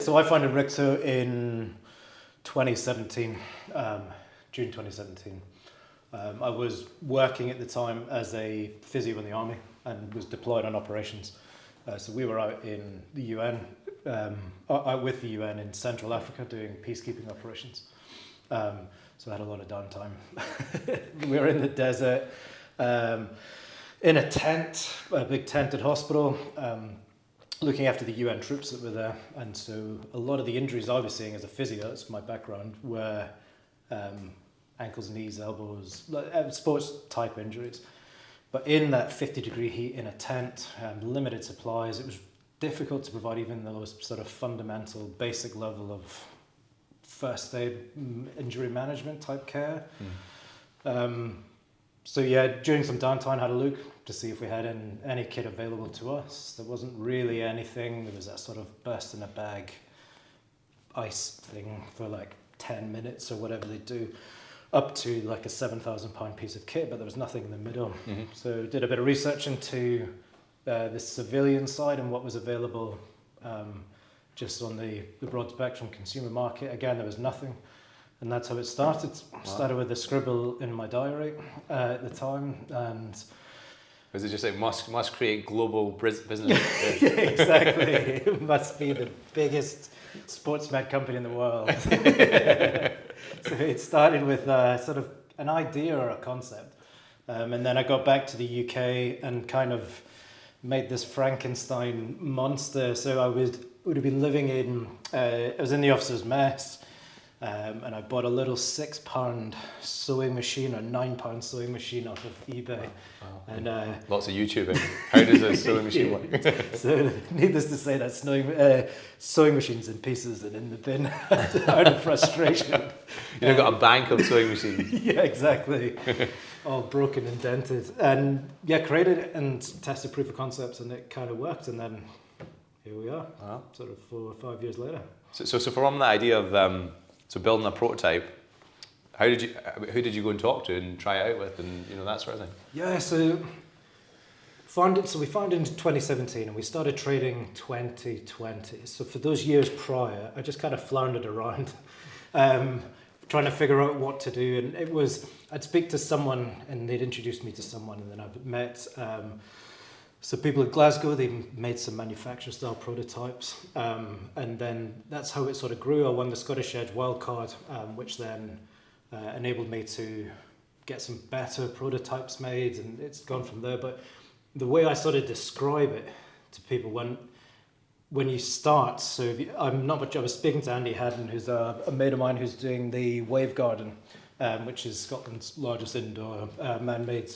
so I founded Riixo in 2017, June 2017. I was working at the time as a physio in the army and was deployed on operations. So we were out in the UN, out with the UN in Central Africa doing peacekeeping operations. So I had a lot of downtime. We were in the desert, in a tent, a big tented hospital, looking after the UN troops that were there. And so a lot of the injuries I was seeing as a physio, that's my background, were ankles, knees, elbows, sports type injuries. But in that 50-degree heat in a tent, limited supplies, it was difficult to provide even those sort of fundamental, basic level of first aid, injury management type care. So yeah, during some downtime, had a look to see if we had any kit available to us. There wasn't really anything. There was that sort of burst in a bag ice thing for like 10 minutes or whatever they do, up to like a £7,000 piece of kit, but there was nothing in the middle. So did a bit of research into the civilian side and what was available just on the broad spectrum consumer market. Again, there was nothing. And that's how it started. Wow. Started with a scribble in my diary at the time, and was it just like must create global business? Yeah, exactly. It must be the biggest sports med company in the world. So it started with sort of an idea or a concept, and then I got back to the UK and kind of made this Frankenstein monster. So I would have been living in. I was in the officer's mess. And I bought a little £6 sewing machine or £9 sewing machine off of eBay. Wow. And lots of YouTubing. How does a sewing machine work? So needless to say, that sewing machines in pieces and in the bin out of frustration. You've got a bank of sewing machines. Yeah, exactly. All broken and dented. And yeah, created it and tested proof of concepts, and it kind of worked. And then here we are, sort of 4 or 5 years later. So from that idea of so building a prototype, who did you go and talk to and try it out with, and that sort of thing? Yeah, so we founded in 2017 and we started trading 2020. So for those years prior, I just kind of floundered around, trying to figure out what to do. And I'd speak to someone and they'd introduce me to someone, and then I met so people at Glasgow. They made some manufacturer style prototypes, and then that's how it sort of grew. I won the Scottish Edge wildcard, which then enabled me to get some better prototypes made, and it's gone from there. But the way I sort of describe it to people, when you start, so I was speaking to Andy Haddon, who's a mate of mine who's doing the Wave Garden, which is Scotland's largest indoor man-made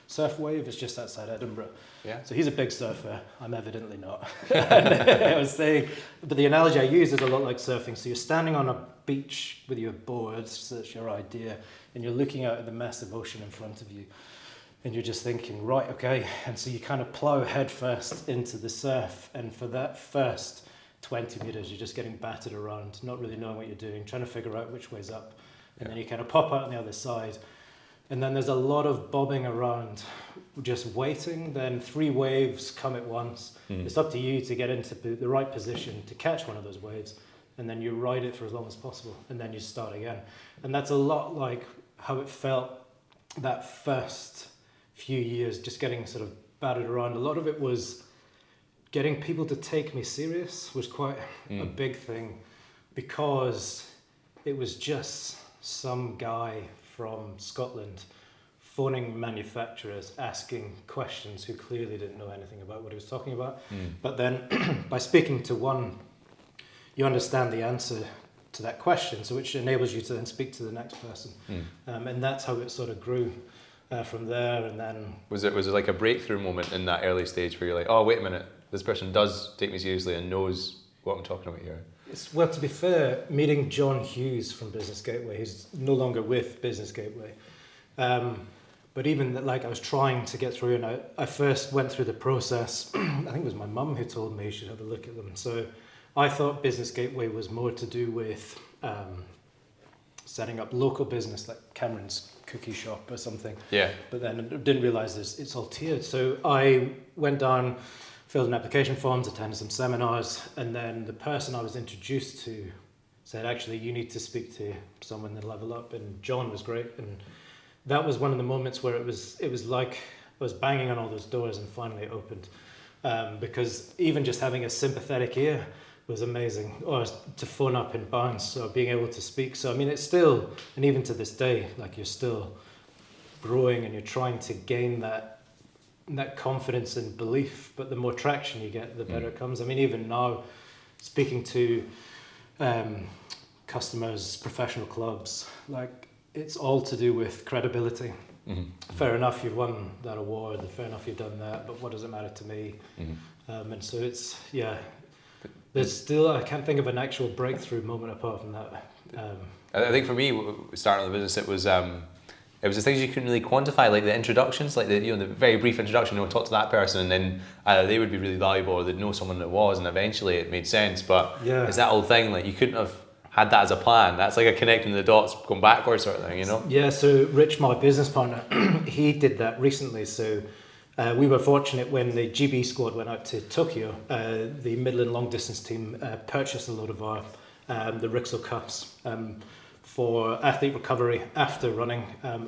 surf wave. It's just outside Edinburgh. Yeah. So he's a big surfer. I'm evidently not. I was saying, but the analogy I use is a lot like surfing. So you're standing on a beach with your boards, so that's your idea, and you're looking out at the massive ocean in front of you, and you're just thinking, right, okay. And so you kind of plow head first into the surf, and for that first 20 meters, you're just getting battered around, not really knowing what you're doing, trying to figure out which way's up, and then you kind of pop out on the other side. And then there's a lot of bobbing around, just waiting. Then 3 waves come at once. It's up to you to get into the right position to catch one of those waves. And then you ride it for as long as possible. And then you start again. And that's a lot like how it felt that first few years, just getting sort of battered around. A lot of it was getting people to take me serious was quite a big thing, because it was just some guy from Scotland phoning manufacturers, asking questions, who clearly didn't know anything about what he was talking about. But then by speaking to one, you understand the answer to that question, so which enables you to then speak to the next person. And that's how it sort of grew from there. And then was it like a breakthrough moment in that early stage where you're like, oh, wait a minute, this person does take me seriously and knows what I'm talking about here? Well, to be fair, meeting John Hughes from Business Gateway, he's no longer with Business Gateway. But even like I was trying to get through, and I first went through the process. I think it was my mum who told me you should have a look at them. So I thought Business Gateway was more to do with setting up local business, like Cameron's cookie shop or something. Yeah. But then I didn't realise it's all tiered. So I went down, filled in application forms, attended some seminars, and then the person I was introduced to said, actually, you need to speak to someone to level up, and John was great, and that was one of the moments where it was like I was banging on all those doors and finally it opened, because even just having a sympathetic ear was amazing, or to phone up and bounce, or being able to speak. So I mean, it's still, and even to this day, like you're still growing and you're trying to gain that confidence and belief, but the more traction you get, the better it comes. I mean, even now, speaking to customers, professional clubs, like it's all to do with credibility. Fair enough, you've won that award, fair enough, you've done that, but what does it matter to me? And so it's, there's still, I can't think of an actual breakthrough moment apart from that. I think for me, starting the business, it was the things you couldn't really quantify, like the introductions, like the very brief introduction, talk to that person, and then either they would be really valuable or they'd know someone that was, and eventually it made sense. But it's that old thing, like you couldn't have had that as a plan. That's like a connecting the dots, going backwards sort of thing, Yeah, so Rich, my business partner, he did that recently. So we were fortunate when the GB squad went out to Tokyo, the middle and long distance team purchased a load of our the Riixo cups for athlete recovery after running,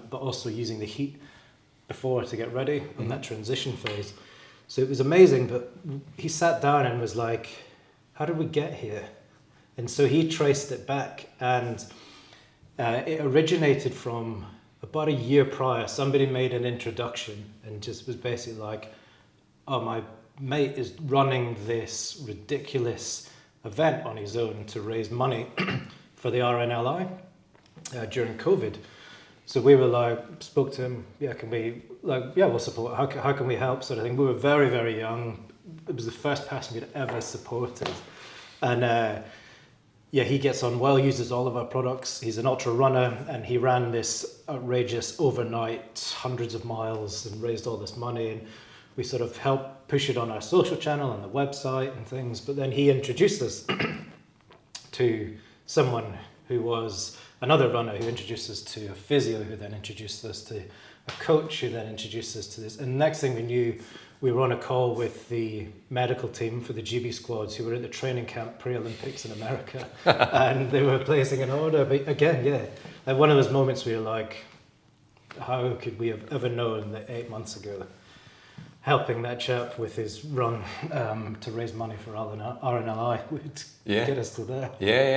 but also using the heat before to get ready on that transition phase. So it was amazing, but he sat down and was like, how did we get here? And so he traced it back, and it originated from about a year prior. Somebody made an introduction and just was basically like, oh, my mate is running this ridiculous event on his own to raise money for the RNLI during COVID. So we were like, spoke to him, can we, we'll support, how can we help, sort of thing. We were very, very young. It was the first person we'd ever supported. And he gets on well, uses all of our products. He's an ultra runner, and he ran this outrageous overnight, hundreds of miles, and raised all this money. And we sort of helped push it on our social channel and the website and things. But then he introduced us to someone who was another runner, who introduced us to a physio, who then introduced us to a coach, who then introduced us to this. And the next thing we knew, we were on a call with the medical team for the GB squads who were at the training camp pre-Olympics in America, and they were placing an order. But again, like one of those moments where you're like, how could we have ever known that 8 months ago, helping that chap with his run to raise money for RNLI would get us to there.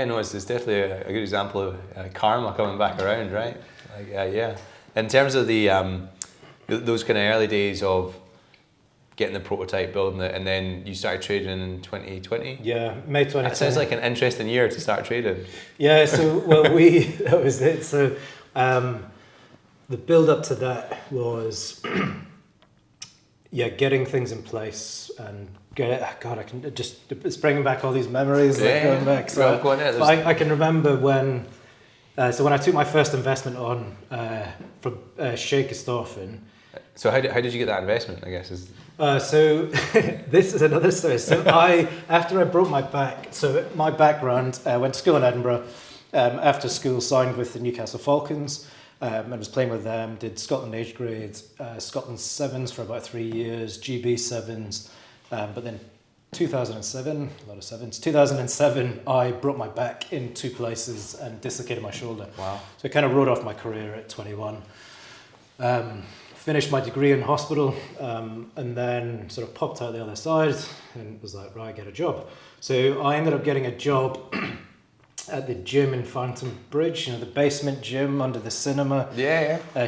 No, it's definitely a good example of karma coming back around, right? Like, in terms of the those kind of early days of getting the prototype, building it, and then you started trading in 2020? Yeah, May 2020. That sounds like an interesting year to start trading. Yeah, so, that was it. So the build up to that was, getting things in place and it's bringing back all these memories. Going back. So I can remember when I took my first investment on from Sheikh Estofan. So how did you get that investment, I guess? So this is another story. So after I broke my back, so my background, I went to school in Edinburgh. After school, signed with the Newcastle Falcons. I was playing with them, did Scotland age grades, Scotland sevens for about 3 years, GB sevens, but then 2007, a lot of sevens, 2007, I broke my back in 2 places and dislocated my shoulder. Wow. So I kind of wrote off my career at 21. Finished my degree in hospital, and then sort of popped out the other side and was like, right, get a job. So I ended up getting a job at the gym in Fountain Bridge, the basement gym under the cinema.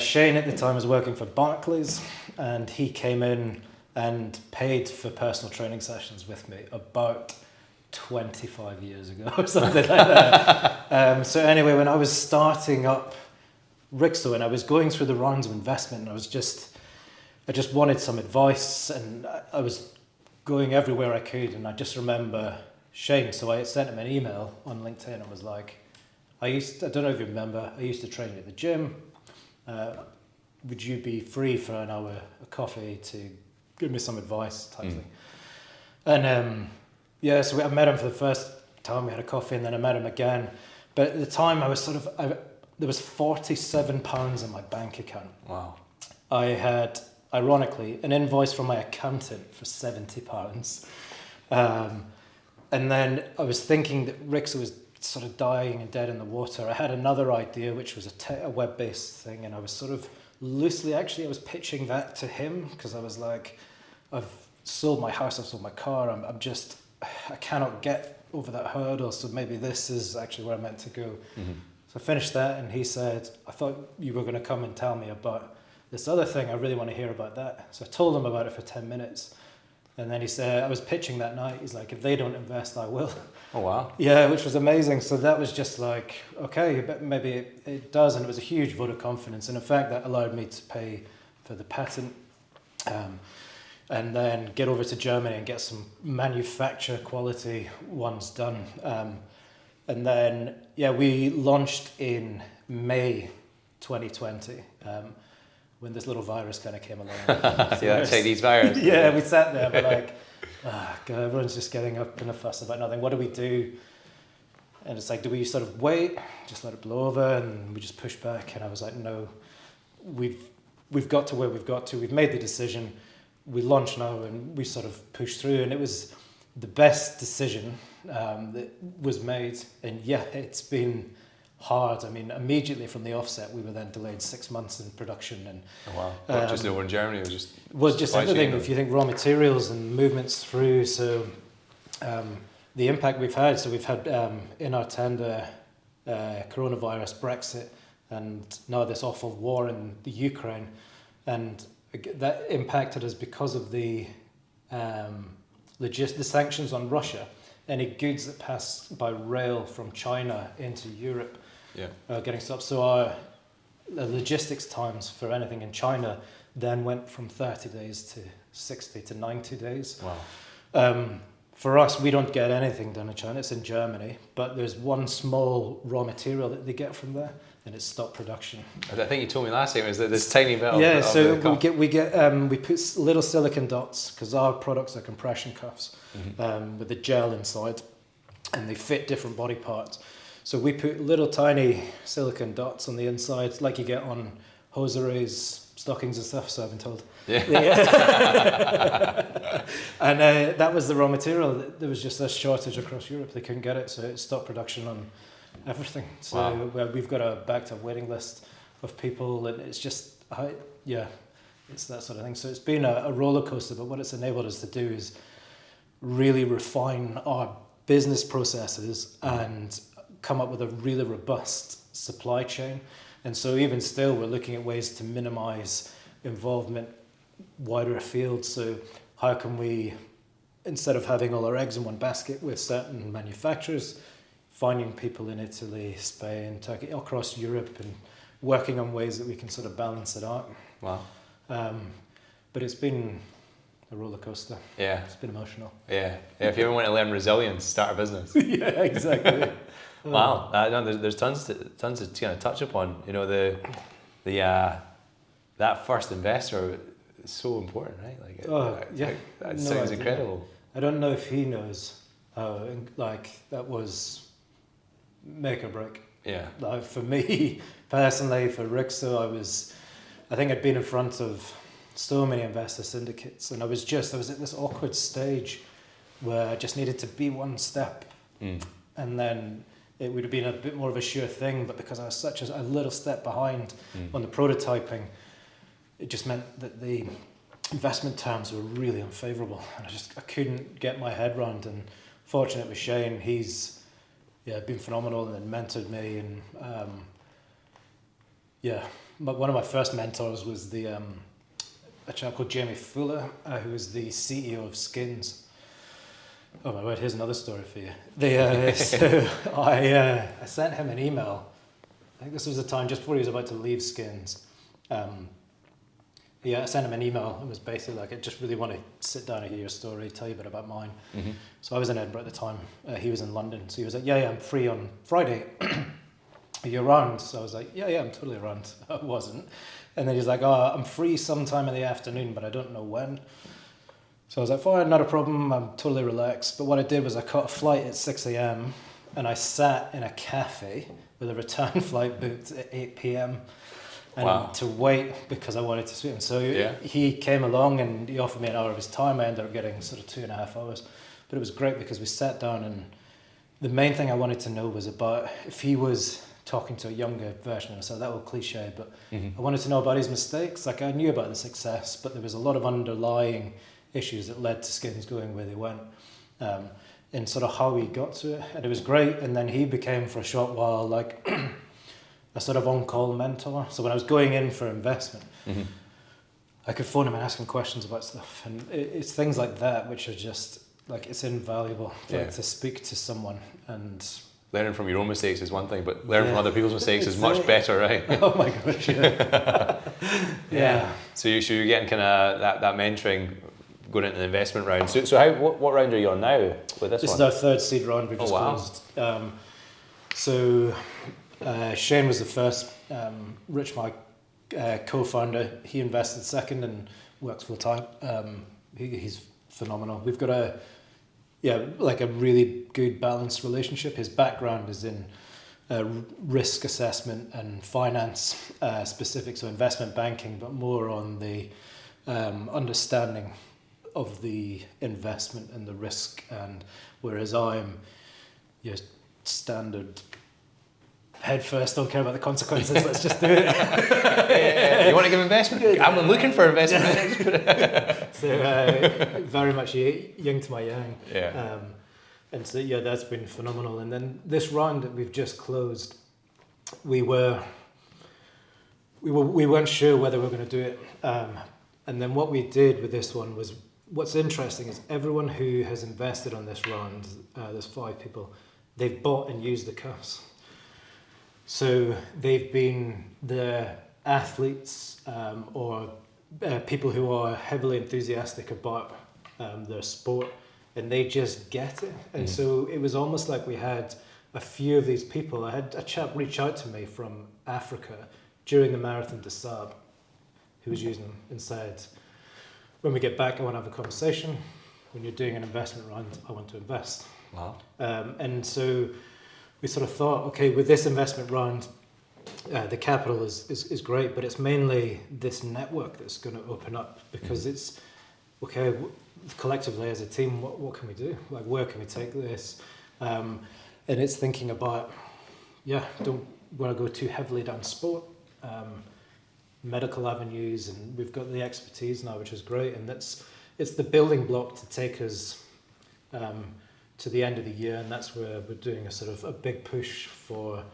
Shane at the time was working for Barclays, and he came in and paid for personal training sessions with me about 25 years ago or something like that. So anyway, when I was starting up Riixo and I was going through the rounds of investment, and I just wanted some advice, and I was going everywhere I could, and I just remember Shane, so I sent him an email on LinkedIn and was like, I don't know if you remember, I used to train at the gym. Would you be free for an hour of coffee to give me some advice type thing? And so I met him for the first time, we had a coffee, and then I met him again. But at the time I was there was £47 in my bank account. Wow. I had ironically, an invoice from my accountant for £70. And then I was thinking that Riixo was sort of dying and dead in the water. I had another idea, which was a web-based thing, and I was sort of loosely, actually, I was pitching that to him because I was like, I've sold my house, I've sold my car, I cannot get over that hurdle, so maybe this is actually where I'm meant to go. Mm-hmm. So I finished that, and he said, I thought you were going to come and tell me about this other thing, I really want to hear about that. So I told him about it for 10 minutes. And then he said, I was pitching that night, he's like, if they don't invest, I will. Oh, wow. Yeah, which was amazing. So that was just like, okay, but maybe it does. And it was a huge vote of confidence. And in fact, that allowed me to pay for the patent and then get over to Germany and get some manufacturer quality ones done. And then, yeah, we launched in May 2020. When this little virus kind of came along. Yeah, Chinese virus. Yeah, we sat there, but like, God, everyone's just getting up in a fuss about nothing. What do we do? And it's like, do we sort of wait, just let it blow over, and we just push back? And I was like, no, we've got to where we've got to. We've made the decision. We launch now, and we sort of push through. And it was the best decision that was made. And yeah, it's been hard. I mean, immediately from the offset, we were then delayed 6 months in production, and Not just over in Germany, it was just everything. If you think raw materials and movements through, so the impact we've had. So we've had in our tender coronavirus, Brexit, and now this awful war in the Ukraine, and that impacted us because of the sanctions on Russia. Any goods that pass by rail from China into Europe getting stopped. So the logistics times for anything in China then went from 30 days to 60 to 90 days. Wow. For us, we don't get anything done in China. It's in Germany, but there's one small raw material that they get from there, and it's stopped production. I think you told me last time, is that this tiny bit of so the cuff. we put little silicone dots, because our products are compression cuffs with a gel inside, and they fit different body parts. So we put little tiny silicone dots on the inside, like you get on hosieries, stockings and stuff, so I've been told. Yeah. And that was the raw material. There was just a shortage across Europe. They couldn't get it, so it stopped production on everything. So we've got a backed up waiting list of people, and it's just, it's that sort of thing. So it's been a roller coaster, but what it's enabled us to do is really refine our business processes and come up with a really robust supply chain. And so even still, we're looking at ways to minimize involvement wider afield. So how can we, instead of having all our eggs in one basket with certain manufacturers, finding people in Italy, Spain, Turkey, across Europe, and working on ways that we can sort of balance it out. Wow. But it's been a roller coaster. Yeah. It's been emotional. Yeah. If you ever want to learn resilience, start a business. Yeah, exactly. Wow. No, there's tons to kind of touch upon. You know, that first investor is so important, right? That sounds incredible. I don't know if he knows how, that was make or break. Yeah. Like for me personally, for Riixo, I think I'd been in front of so many investor syndicates, and I was at this awkward stage where I just needed to be one step, and then it would have been a bit more of a sure thing, but because I was such a little step behind on the prototyping, it just meant that the investment terms were really unfavourable, and I couldn't get my head around. And fortunate with Shane, he's been phenomenal and mentored me, and one of my first mentors was a chap called Jamie Fuller, who was the CEO of Skins. Oh my word, here's another story for you. So I sent him an email. I think this was the time just before he was about to leave Skins. I sent him an email. It was basically like, I just really want to sit down and hear your story, tell you a bit about mine. Mm-hmm. So I was in Edinburgh at the time. He was in London. So he was like, yeah, I'm free on Friday. Are you around? So I was like, yeah, I'm totally around. I wasn't. And then he's like, I'm free sometime in the afternoon, but I don't know when. So I was like, fine, not a problem. I'm totally relaxed. But what I did was I caught a flight at 6 a.m. and I sat in a cafe with a return flight booked at 8 p.m. and to wait because I wanted to speak to him. So he came along and he offered me an hour of his time. I ended up getting sort of 2.5 hours. But it was great because we sat down, and the main thing I wanted to know was about if he was talking to a younger version of himself. That was cliche, but I wanted to know about his mistakes. Like, I knew about the success, but there was a lot of underlying issues that led to Skins going where they went, and sort of how he got to it. And it was great. And then he became, for a short while, like a sort of on-call mentor. So when I was going in for investment, I could phone him and ask him questions about stuff. And it's things like that which are just, like, it's invaluable to speak to someone. And learning from your own mistakes is one thing, but learning from other people's mistakes is much better, right? Oh my gosh, yeah. So you're getting kind of that mentoring going into the investment round. So how what round are you on now with this one? This is our third seed round. We've just closed. So Shane was the first. Rich, my co-founder, he invested second and works full time. He's phenomenal. We've got a really good balanced relationship. His background is in risk assessment and finance specific, so investment banking, but more on the understanding of the investment and the risk. And whereas I'm standard head first, don't care about the consequences, let's just do it. You want to give investment? I'm looking for investment. So very much yin to my yang. And so that's been phenomenal. And then this round that we've just closed, we weren't sure whether we were going to do it. And then what we did with this one was, what's interesting is everyone who has invested on this round, there's 5 people, they've bought and used the cuffs. So they've been the athletes or people who are heavily enthusiastic about their sport, and they just get it. And so it was almost like we had a few of these people. I had a chap reach out to me from Africa during the Marathon des Sables who was using them and said, when we get back, I want to have a conversation. When you're doing an investment round, I want to invest. Wow. And so we sort of thought, okay, with this investment round, the capital is great, but it's mainly this network that's going to open up, because it's, okay, collectively as a team, what can we do? Like, where can we take this? And it's thinking about, don't want to go too heavily down sport, medical avenues, and we've got the expertise now, which is great. And it's the building block to take us to the end of the year, and that's where we're doing a sort of a big push for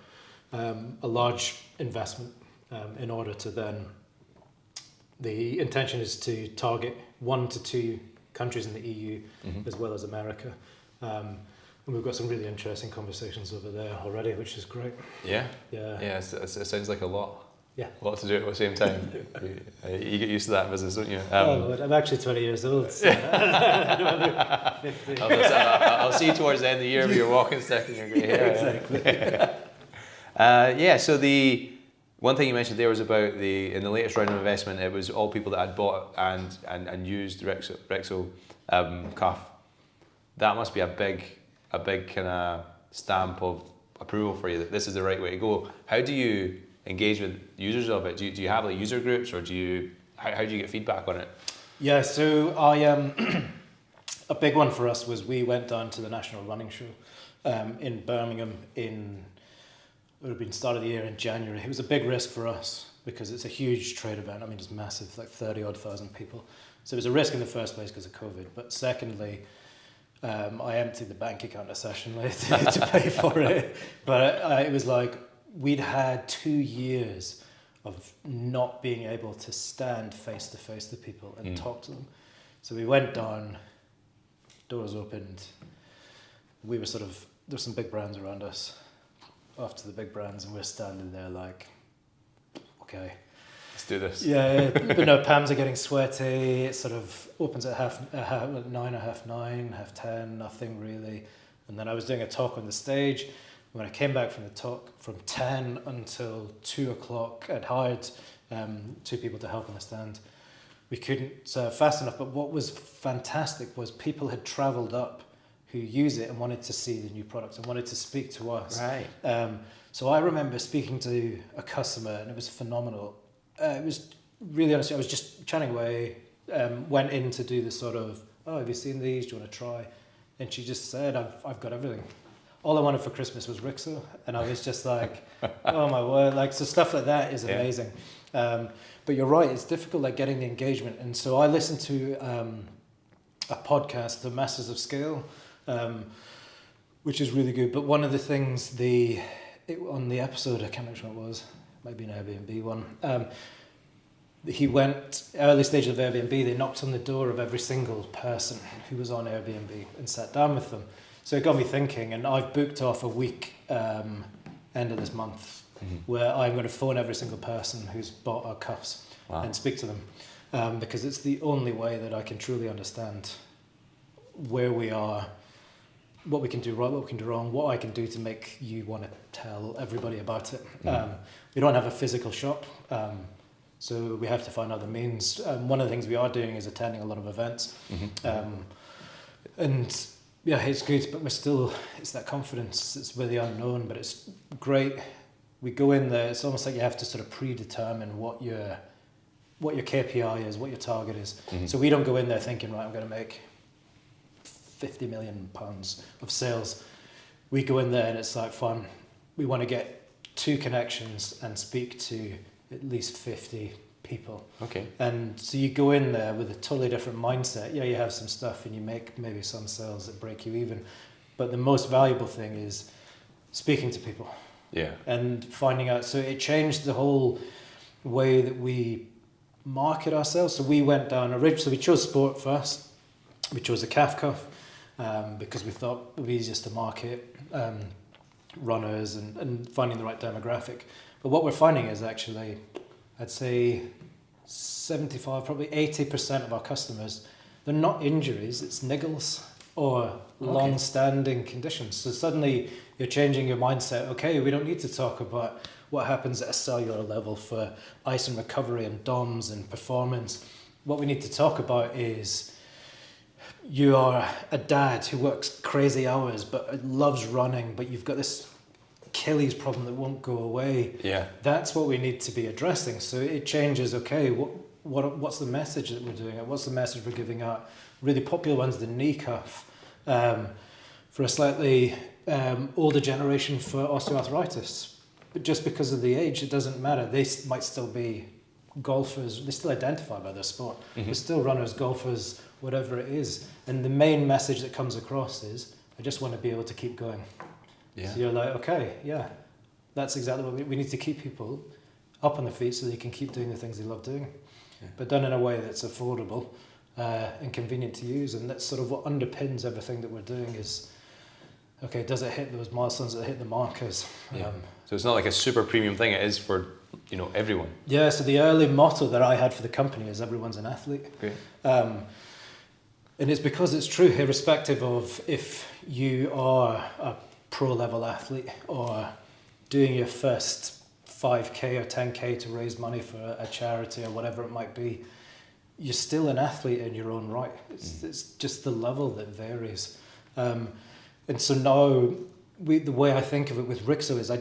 a large investment in order to then, the intention is to target 1 to 2 countries in the EU as well as America. And we've got some really interesting conversations over there already, which is great. Yeah, it sounds like a lot. Yeah. A lot to do at the same time. You get used to that in business, don't you? I'm actually 20 years old. So 50. I'll see you towards the end of the year with your walking stick and your grey hair. Exactly. So the one thing you mentioned there was about in the latest round of investment, it was all people that had bought and used Riixo cuff. That must be a big kind of stamp of approval for you that this is the right way to go. How do you engage with users of it? Do you have like user groups, or how do you get feedback on it? Yeah, so I a big one for us was we went down to the National Running Show in Birmingham it would have been start of the year in January. It was a big risk for us because it's a huge trade event. I mean, it's massive, like 30,000 people. So it was a risk in the first place because of COVID. But secondly, I emptied the bank account a session later to pay for it. But it was like, we'd had 2 years of not being able to stand face to face to people and talk to them. So we went down, doors opened. We were there's some big brands around us, off to the big brands, and we're standing there like, okay, let's do this. Yeah, but no, Pams are getting sweaty. It sort of opens at 9 or half 9, half 10, nothing really. And then I was doing a talk on the stage. When I came back from the talk, from 10 until 2 o'clock, I'd hired 2 people to help on the stand. We couldn't serve fast enough, but what was fantastic was people had travelled up who use it and wanted to see the new products and wanted to speak to us. Right. So I remember speaking to a customer, and it was phenomenal. it was really honestly, I was just chatting away, went in to do the sort of, oh, have you seen these? Do you want to try? And she just said, I've got everything. All I wanted for Christmas was Riixo. And I was just like, oh my word. Like, so stuff like that is amazing. But you're right, it's difficult, like getting the engagement. And so I listened to a podcast, The Masters of Scale, which is really good. But one of the things on the episode, I can't remember what it was, might be an Airbnb one. He went, early stage of Airbnb, they knocked on the door of every single person who was on Airbnb and sat down with them. So it got me thinking, and I've booked off a week end of this month where I'm going to phone every single person who's bought our cuffs and speak to them because it's the only way that I can truly understand where we are, what we can do right, what we can do wrong, what I can do to make you want to tell everybody about it. We don't have a physical shop, so we have to find other means. One of the things we are doing is attending a lot of events. And yeah, it's good, but it's that confidence, it's with the unknown, but it's great. We go in there, it's almost like you have to sort of predetermine what your KPI is, what your target is. So we don't go in there thinking, right, I'm going to make £50 million of sales. We go in there and it's like, fun. We want to get 2 connections and speak to at least 50 people. Okay. And so you go in there with a totally different mindset. Yeah, you have some stuff and you make maybe some sales that break you even. But the most valuable thing is speaking to people. Yeah. And finding out. So it changed the whole way that we market ourselves. So we went down so we chose sport first. We chose a calf cuff because we thought it would be easiest to market runners and finding the right demographic. But what we're finding is actually, I'd say 75, probably 80% of our customers, they're not injuries, it's niggles or long-standing conditions. So suddenly you're changing your mindset. Okay, we don't need to talk about what happens at a cellular level for ice and recovery and DOMs and performance. What we need to talk about is you are a dad who works crazy hours but loves running, but you've got this Achilles problem that won't go away. Yeah. That's what we need to be addressing. So it changes, okay, what's the message that we're doing? What's the message we're giving out? Really popular ones, the knee cuff, for a slightly older generation for osteoarthritis. But just because of the age, it doesn't matter. They might still be golfers. They still identify by their sport. They're still runners, golfers, whatever it is. And the main message that comes across is, I just want to be able to keep going. Yeah. So you're like, okay, yeah, that's exactly what we need to keep people up on their feet so they can keep doing the things they love doing, but done in a way that's affordable and convenient to use. And that's sort of what underpins everything that we're doing is, okay, does it hit those milestones, does it hit the markers? Yeah. So it's not like a super premium thing, it is for, everyone. Yeah, so the early motto that I had for the company is everyone's an athlete. Great. And it's because it's true, irrespective of if you are a pro-level athlete or doing your first 5K or 10K to raise money for a charity or whatever it might be, you're still an athlete in your own right. It's just the level that varies. And so now, the way I think of it with Riixo is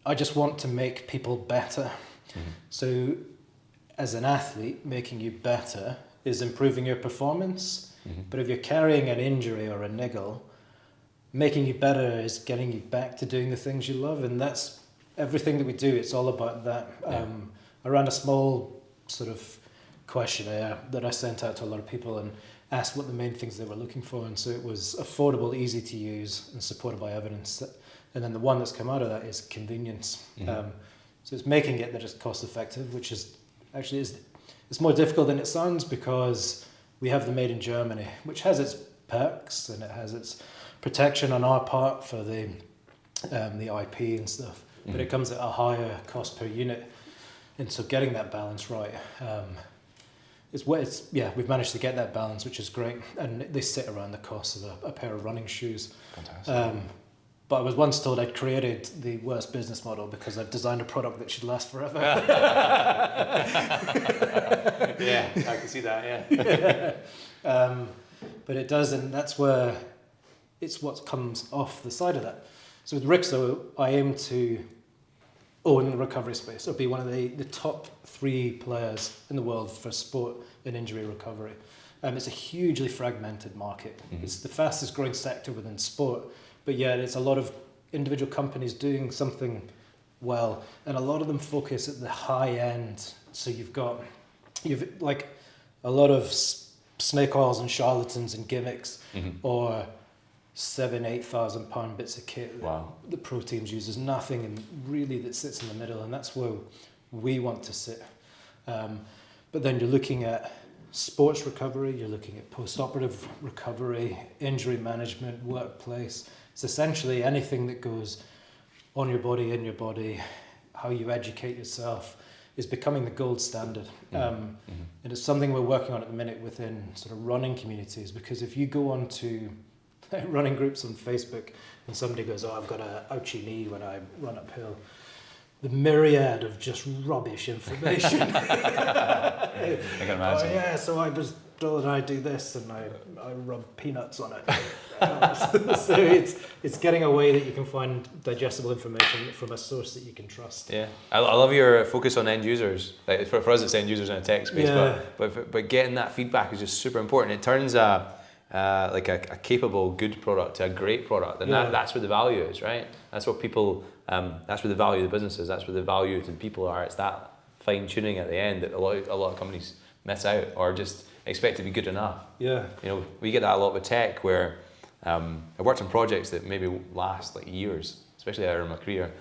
I just want to make people better. So as an athlete, making you better is improving your performance. But if you're carrying an injury or a niggle, making you better is getting you back to doing the things you love. And that's everything that we do. It's all about that. I ran a small sort of questionnaire that I sent out to a lot of people and asked what the main things they were looking for. And so it was affordable, easy to use, and supported by evidence. And then the one that's come out of that is convenience. So it's making it that it's cost effective, which is actually it's more difficult than it sounds because we have the made in Germany, which has its perks and it has its protection on our part for the IP and stuff, but it comes at a higher cost per unit, and so getting that balance right, we've managed to get that balance, which is great, and they sit around the cost of a pair of running shoes. Fantastic. But I was once told I'd created the worst business model because I've designed a product that should last forever. Yeah, I can see that. Yeah. But it does, and that's where it's what comes off the side of that. So with Riixo, I aim to in the recovery space, or be one of the top 3 players in the world for sport and injury recovery. It's a hugely fragmented market. It's the fastest growing sector within sport, but yet it's a lot of individual companies doing something well, and a lot of them focus at the high end. So you've like a lot of snake oils and charlatans and gimmicks, or 7,000-8,000 pound bits of kit that the pro teams use. There's nothing really that sits in the middle, and that's where we want to sit. But then you're looking at sports recovery, you're looking at post-operative recovery, injury management, workplace. It's essentially anything that goes on your body, in your body, how you educate yourself is becoming the gold standard. And it's something we're working on at the minute within sort of running communities, because if you go on to running groups on Facebook and somebody goes, I've got an ouchy knee when I run uphill, the myriad of just rubbish information. I can imagine. Oh yeah, so I was told I do this and I rub peanuts on it. So it's getting a way that you can find digestible information from a source that you can trust. Yeah, I love your focus on end users. Like for us, it's end users in a tech space, but getting that feedback is just super important. It turns like a capable, good product to a great product, and that's where the value is, right? That's what people. That's where the value of the business is. That's where the value to the people are. It's that fine tuning at the end that a lot of companies miss out, or just expect to be good enough. Yeah. You know, we get that a lot with tech, where I worked on projects that maybe last like years, especially early in my career,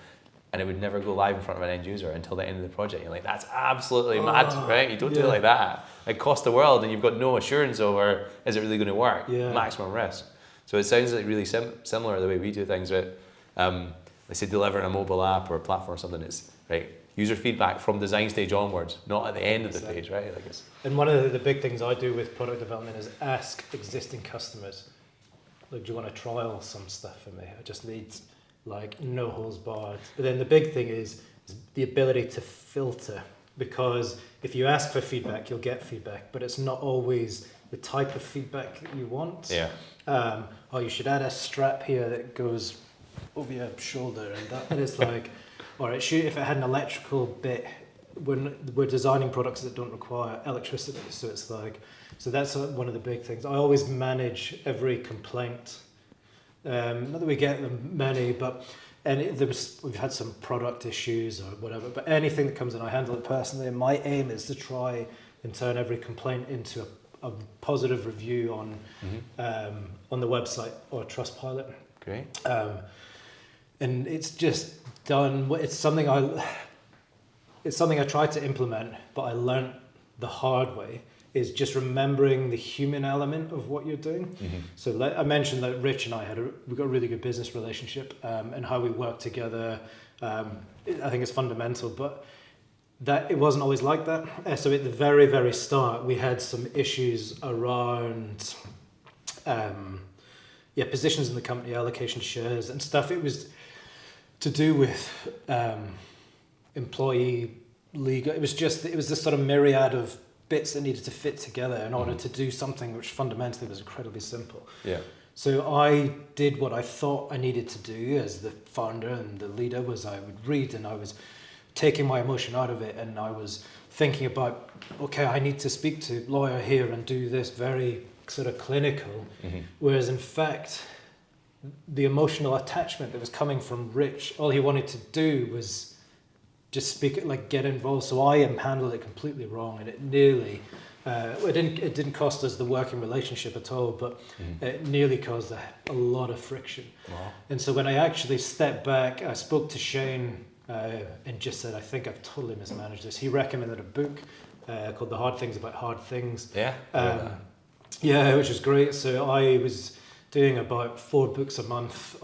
and it would never go live in front of an end user until the end of the project. You're like, that's absolutely mad, right? You don't do it like that. It costs the world, and you've got no assurance over, is it really going to work? Yeah. Maximum risk. So it sounds like really similar the way we do things. But let's say delivering a mobile app or a platform or something, it's right. User feedback from design stage onwards, not at the end of the page, right? Like it's. And one of the big things I do with product development is ask existing customers, look, do you want to trial some stuff for me? I just need like no holes barred. But then the big thing is the ability to filter, because if you ask for feedback, you'll get feedback, but it's not always the type of feedback that you want. Yeah. You should add a strap here that goes over your shoulder, and it's like, or if it had an electrical bit, when we're designing products that don't require electricity, so it's like, so that's one of the big things. I always manage every complaint. Not that we get them many, but we've had some product issues or whatever, but anything that comes in, I handle it personally. And my aim is to try and turn every complaint into a positive review on the website or Trustpilot. Great. And it's just done. It's something I tried to implement, but I learned the hard way. Is just remembering the human element of what you're doing. So I mentioned that Rich and I we got a really good business relationship, and how we work together. I think it's fundamental, but that it wasn't always like that. So at the very, very start, we had some issues around positions in the company, allocation shares and stuff. It was to do with employee legal. It was this sort of myriad of bits that needed to fit together in order to do something which fundamentally was incredibly simple. Yeah. So I did what I thought I needed to do as the founder and the leader. Was I would read, and I was taking my emotion out of it, and I was thinking about, okay, I need to speak to lawyer here and do this very sort of clinical, whereas in fact the emotional attachment that was coming from Rich, all he wanted to do was just speak it, like get involved. So I handled it completely wrong, and it nearly it didn't cost us the working relationship at all, but it nearly caused a lot of friction. Wow. And so when I actually stepped back, I spoke to Shane and just said, I think I've totally mismanaged this. He recommended a book called The Hard Things About Hard Things. Yeah. Which was great. So I was doing about 4 books a month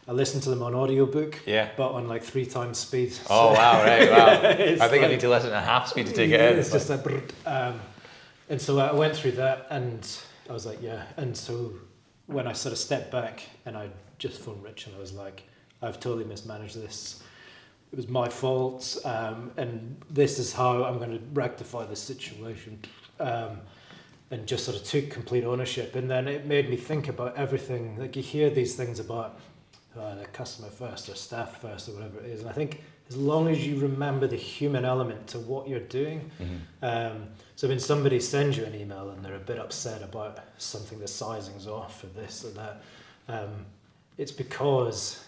I listened to them on audiobook, but on like 3 times speed. Oh, wow, right, wow. I think I need to listen at half speed to take it in. It's just like, and so I went through that, and I was like, and so when I sort of stepped back, and I just phoned Rich, and I was like, I've totally mismanaged this. It was my fault, and this is how I'm going to rectify this situation. And just sort of took complete ownership. And then it made me think about everything. Like you hear these things about the customer first or staff first or whatever it is. And I think as long as you remember the human element to what you're doing. So when somebody sends you an email and they're a bit upset about something, the sizing's off or this or that, it's because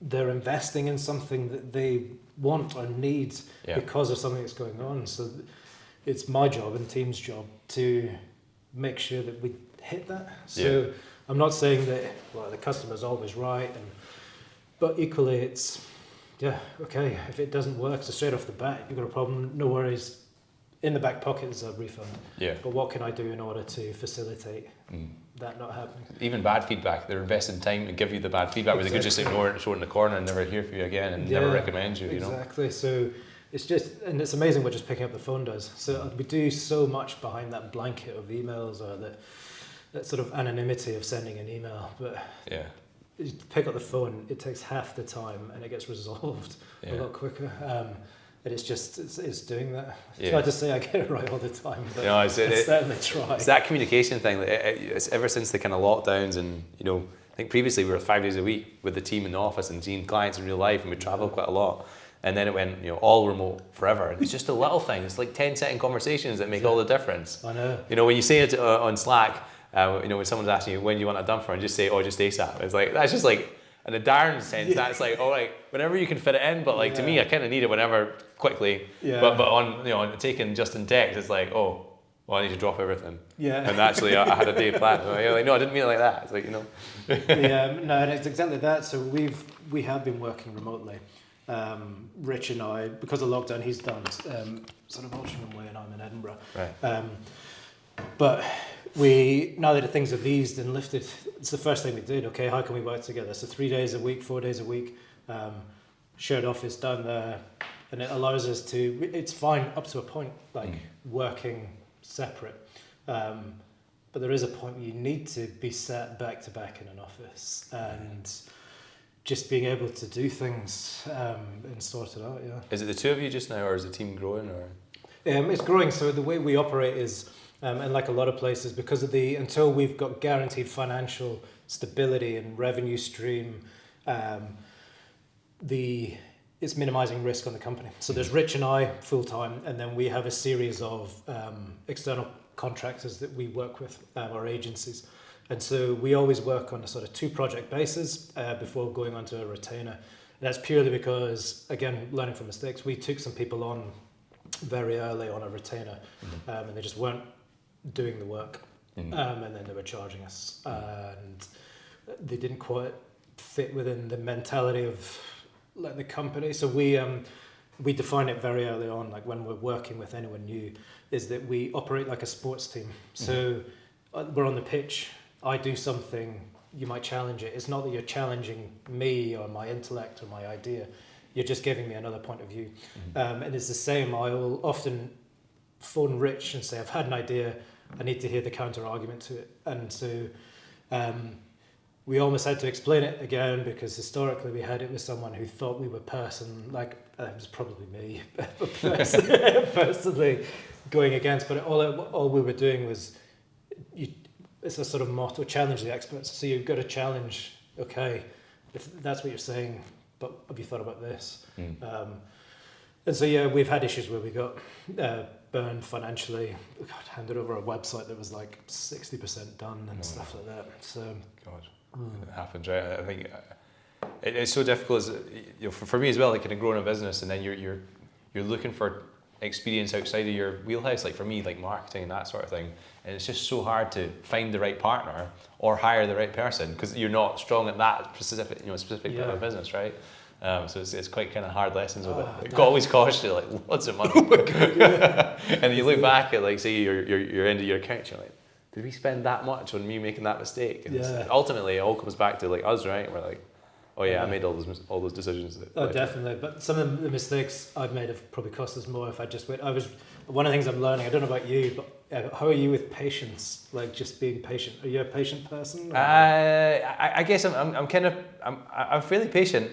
they're investing in something that they want or need because of something that's going on. So it's my job and team's job to make sure that we hit that. So I'm not saying that the customer's always right, but equally it's, okay, if it doesn't work, so straight off the bat, you've got a problem, no worries. In the back pocket is a refund. But what can I do in order to facilitate that not happening? Even bad feedback, they're investing time to give you the bad feedback, where they could just ignore it, show it in the corner and never hear from you again and never recommend you, you know? Exactly, so it's just, and it's amazing what just picking up the phone does. So we do so much behind that blanket of emails or that sort of anonymity of sending an email, but you pick up the phone, it takes half the time and it gets resolved a lot quicker. And it's just, it's doing that. It's hard to say I get it right all the time, but I certainly try. It's that communication thing. It's ever since the kind of lockdowns, and you know, I think previously we were 5 days a week with the team in the office and seeing clients in real life, and we traveled quite a lot. And then it went, you know, all remote forever. And it's just a little thing. It's like 10-second conversations that make all the difference. I know. You know, when you say it on Slack, you know, when someone's asking you when do you want it done for, and just say, just ASAP. It's like, that's just like, in a Darren sense, that's like, whenever you can fit it in, but like to me, I kind of need it whenever, quickly. But on, you know, taking just in text, it's like, I need to drop everything. And actually, I had a day planned. Like, no, I didn't mean it like that. It's like, you know. No, and it's exactly that. So we have been working remotely. Rich and I, because of lockdown, he's done sort of Altrincham way, and I'm in Edinburgh. Right. But now that things have eased and lifted, it's the first thing we did. Okay, how can we work together? So 3 days a week, 4 days a week, shared office down there, and it allows us to. It's fine up to a point, like working separate, but there is a point where you need to be sat back to back in an office and just being able to do things and sort it out. Is it the two of you just now, or is the team growing? Or it's growing. So the way we operate is. And like a lot of places, because of until we've got guaranteed financial stability and revenue stream, it's minimizing risk on the company. So there's Rich and I full time, and then we have a series of external contractors that we work with, our agencies. And so we always work on a sort of 2-project basis before going on to a retainer. And that's purely because, again, learning from mistakes, we took some people on very early on a retainer, and they just weren't doing the work, and then they were charging us, and they didn't quite fit within the mentality of like the company. So we define it very early on, like when we're working with anyone new, is that we operate like a sports team. So we're on the pitch, I do something, you might challenge it. It's not that you're challenging me or my intellect or my idea, you're just giving me another point of view. And it's the same, I will often phone Rich and say, I've had an idea, I need to hear the counter argument to it. And so we almost had to explain it again, because historically we had it with someone who thought we were it was probably me personally going against, but all we were doing was, it's a sort of motto, challenge the experts. So you've got to challenge, okay, if that's what you're saying, but have you thought about this? And so we've had issues where we got burned financially. We got handed over a website that was like 60% done and stuff like that. So it happens, right? I think it's so difficult. For me as well, like kind of growing a business, and then you're looking for experience outside of your wheelhouse. Like for me, like marketing and that sort of thing, and it's just so hard to find the right partner or hire the right person, because you're not strong at that specific part of the business, right? So it's quite kind of hard lessons with it. It always costs you like lots of money. And you look back at, like, say your end of your account, you're like, did we spend that much on me making that mistake? And ultimately, it all comes back to like us, right? We're like, I made all those decisions. Definitely. But some of the mistakes I've made have probably cost us more if I just wait. One of the things I'm learning, I don't know about you, but how are you with patience? Like just being patient. Are you a patient person? I guess I'm fairly patient.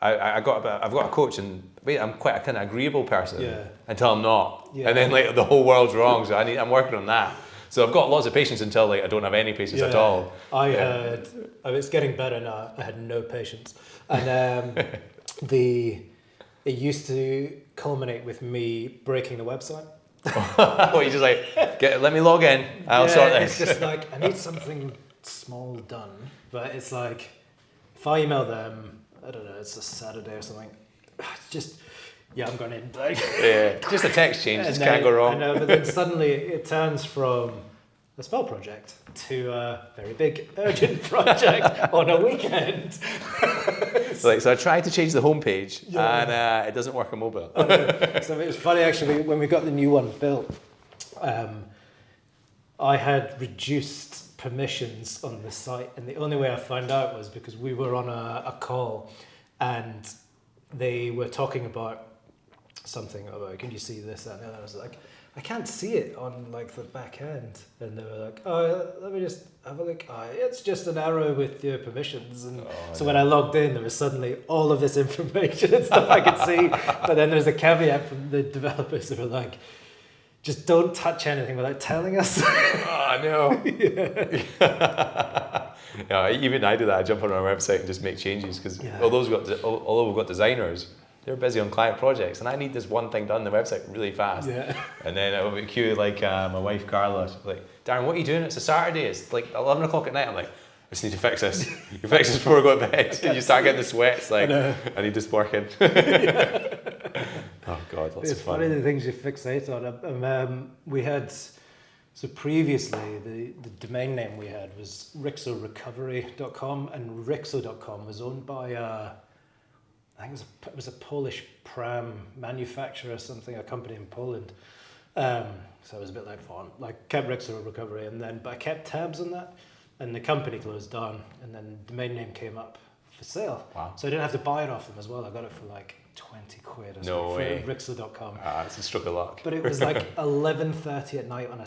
I've got a coach, and I'm quite a kind of agreeable person until I'm not, and then like the whole world's wrong. So I'm working on that. So I've got lots of patience until like I don't have any patience at all. It's getting better now. I had no patience, and it used to culminate with me breaking the website. Well, you just like, let me log in, I'll sort this. It's just like, I need something small done. But it's like, if I email them, I don't know, it's a Saturday or something, it's just, yeah, I'm going in. Like, Yeah, just a text change, just can't go wrong. I know, but then suddenly it turns from a small project to a very big, urgent project on a weekend. So I tried to change the homepage, and it doesn't work on mobile. So it was funny actually, when we got the new one built, I had reduced permissions on the site, and the only way I found out was because we were on a call and they were talking about something about, can you see this? And I was like, I can't see it on like the back end. And they were like, oh, let me just have a look. Oh, it's just an arrow with your permissions. And when I logged in, there was suddenly all of this information and stuff I could see. But then there's a caveat from the developers that were like, just don't touch anything without telling us. Oh, no. Yeah, even I do that. I jump on our website and just make changes because although we've got designers, they're busy on client projects, and I need this one thing done on the website really fast. Yeah. And then it'll be cute, like my wife Carla, like, Darren, what are you doing? It's a Saturday. It's like 11 o'clock at night. I'm like, I just need to fix this. You fix this before I go to bed. And you start getting the sweats. Like, I need this working. Oh God, lots of it's fun. funny the things you fixate on. We had, so previously the domain name we had was riixorecovery.com, and riixo.com was owned by I think it was a Polish pram manufacturer or something, a company in Poland. So it was a bit like kept Riixo Recovery, but I kept tabs on that, and the company closed down, and then the domain name came up for sale. Wow. So I didn't have to buy it off them as well. I got it for like 20 quid or something. No way. For Riixo.com. It's a stroke of luck. But it was like 11:30 at night on a